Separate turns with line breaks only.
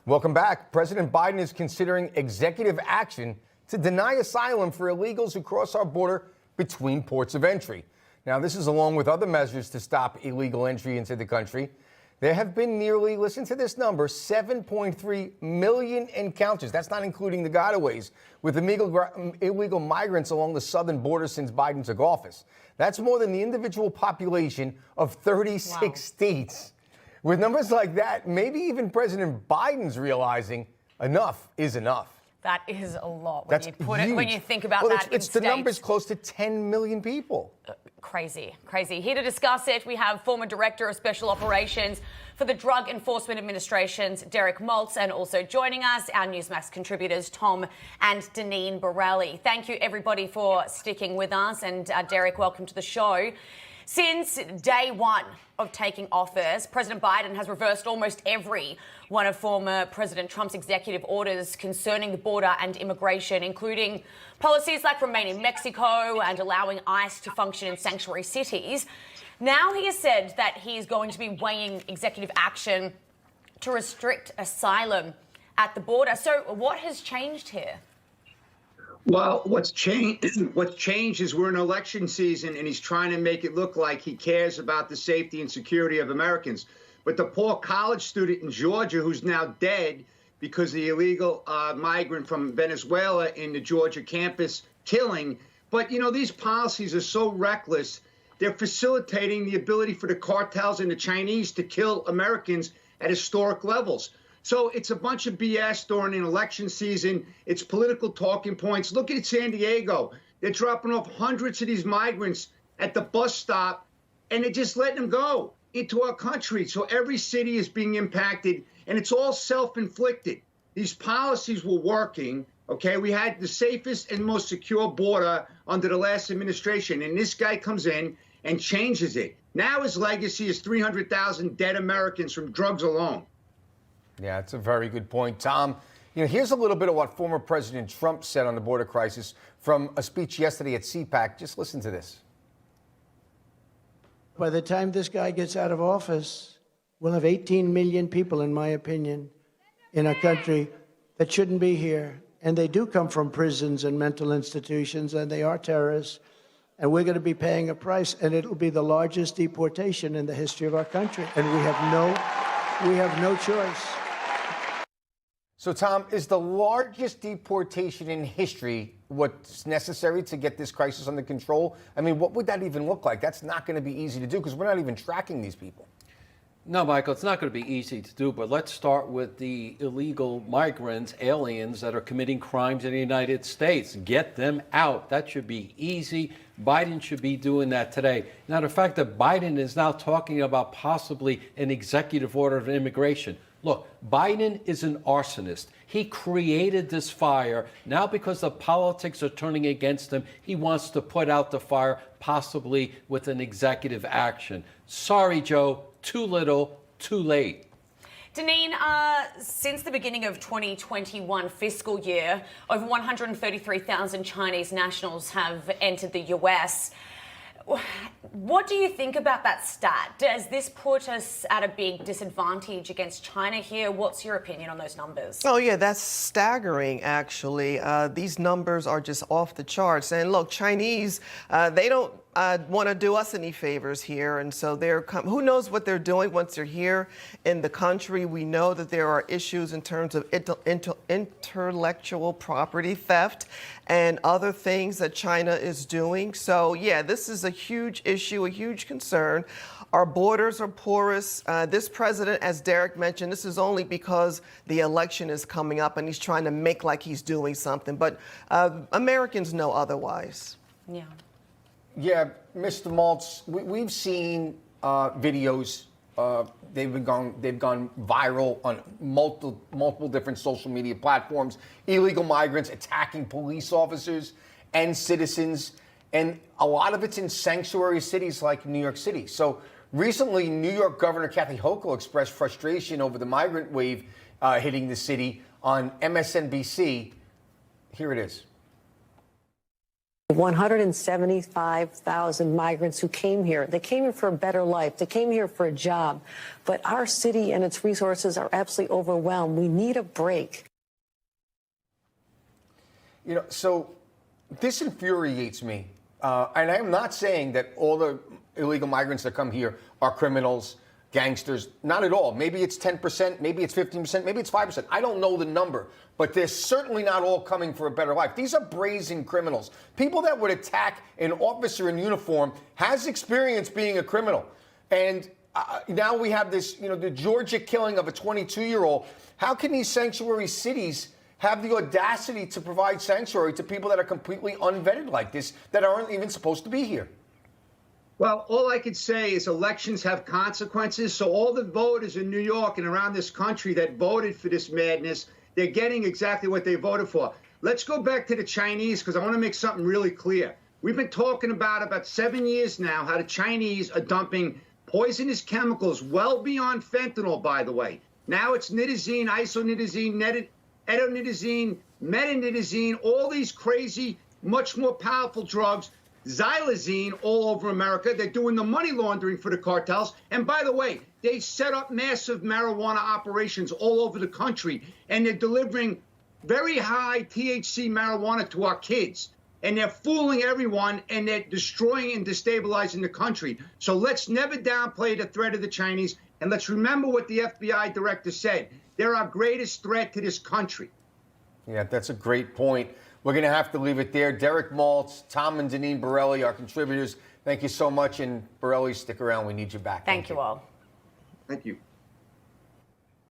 Welcome back. President Biden is considering executive action to deny asylum for illegals who cross our border between ports of entry. Now, this is along with other measures to stop illegal entry into the country. There have been nearly, listen to this number, 7.3 million encounters. That's not including the gotaways with illegal migrants along the southern border since Biden took office. That's more than the individual population of 36 states. With numbers like that, maybe even President Biden's realizing enough is enough.
That is a lot
when
you think about that.
It's the numbers close to 10 million people.
Crazy. Here to discuss it, we have former Director of Special Operations for the Drug Enforcement Administration's Derek Maltz, and also joining us, our Newsmax contributors, Tom and Daneen Borelli. Thank you, everybody, for sticking with us. And Derek, welcome to the show. Since day one of taking office, President Biden has reversed almost every one of former President Trump's executive orders concerning the border and immigration, including policies like Remain in Mexico and allowing ICE to function in sanctuary cities. Now he has said that he is going to be weighing executive action to restrict asylum at the border. So what has changed here?
Well, what's changed is we're in election season, and he's trying to make it look like he cares about the safety and security of Americans. But the poor college student in Georgia who's now dead because the illegal migrant from Venezuela in the Georgia campus killing. But, you know, these policies are so reckless. They're facilitating the ability for the cartels and the Chinese to kill Americans at historic levels. So it's a bunch of BS during an election season. It's political talking points. Look at San Diego. They're dropping off hundreds of these migrants at the bus stop, and they're just letting them go into our country. So every city is being impacted, and it's all self-inflicted. These policies were working, okay? We had the safest and most secure border under the last administration, and this guy comes in and changes it. Now his legacy is 300,000 dead Americans from drugs alone.
Yeah, it's a very good point, Tom. You know, here's a little bit of what former President Trump said on the border crisis from a speech yesterday at CPAC. Just listen to this.
By the time this guy gets out of office, we'll have 18 million people, in my opinion, in a country that shouldn't be here. And they do come from prisons and mental institutions, and they are terrorists. And we're going to be paying a price, and it'll be the largest deportation in the history of our country. And we have no choice.
So, Tom, is the largest deportation in history what's necessary to get this crisis under control? I mean, what would that even look like? That's not going to be easy to do because we're not even tracking these people.
No, Michael, it's not going to be easy to do, but let's start with the illegal migrants, aliens that are committing crimes in the United States. Get them out. That should be easy. Biden should be doing that today. Now, the fact that Biden is now talking about possibly an executive order of immigration. Look, Biden is an arsonist. He created this fire. Now, because the politics are turning against him, he wants to put out the fire, possibly with an executive action. Sorry, Joe, too little, too late.
Daneen, since the beginning of 2021 fiscal year, over 133,000 Chinese nationals have entered the US. What do you think about that stat? Does this put us at a big disadvantage against China here? What's your opinion on those numbers?
Oh, yeah, that's staggering, actually. These numbers are just off the charts. And look, Chinese, they don't want to do us any favors here. And so who knows what they're doing once they're here in the country. We know that there are issues in terms of intellectual property theft and other things that China is doing. So, yeah, this is a huge issue, a huge concern. Our borders are porous. This president, as Derek mentioned, this is only because the election is coming up and he's trying to make like he's doing something. But Americans know otherwise.
Yeah.
Yeah, Mr. Maltz, we've seen videos. They've gone viral on multiple different social media platforms. Illegal migrants attacking police officers and citizens, and a lot of it's in sanctuary cities like New York City. So recently, New York Governor Kathy Hochul expressed frustration over the migrant wave hitting the city on MSNBC. Here it is.
175,000 migrants who came here. They came here for a better life. They came here for a job. But our city and its resources are absolutely overwhelmed. We need a break.
You know, so this infuriates me. And I'm not saying that all the illegal migrants that come here are criminals, gangsters. Not at all. Maybe it's 10%, maybe it's 15%, maybe it's 5%. I don't know the number. But they're certainly not all coming for a better life. These are brazen criminals. People that would attack an officer in uniform has experience being a criminal. And now we have this, you know, the Georgia killing of a 22-year-old. How can these sanctuary cities have the audacity to provide sanctuary to people that are completely unvetted like this, that aren't even supposed to be here?
Well, all I could say is elections have consequences. So all the voters in New York and around this country that voted for this madness, they're getting exactly what they voted for. Let's go back to the Chinese, because I want to make something really clear. We've been talking about 7 years now how the Chinese are dumping poisonous chemicals well beyond fentanyl, by the way. Now it's nitazene, isonitazene, etonitazene, metanitazene, all these crazy, much more powerful drugs, xylazine all over America. They're doing the money laundering for the cartels. And by the way, they set up massive marijuana operations all over the country, and they're delivering very high THC marijuana to our kids. And they're fooling everyone, and they're destroying and destabilizing the country. So let's never downplay the threat of the Chinese. And let's remember what the FBI director said. They're our greatest threat to this country.
Yeah, that's a great point. We're going to have to leave it there. Derek Maltz, Tom and Daneen Borelli, our contributors, thank you so much. And Borelli, stick around. We need you back.
Thank you all.
Thank you.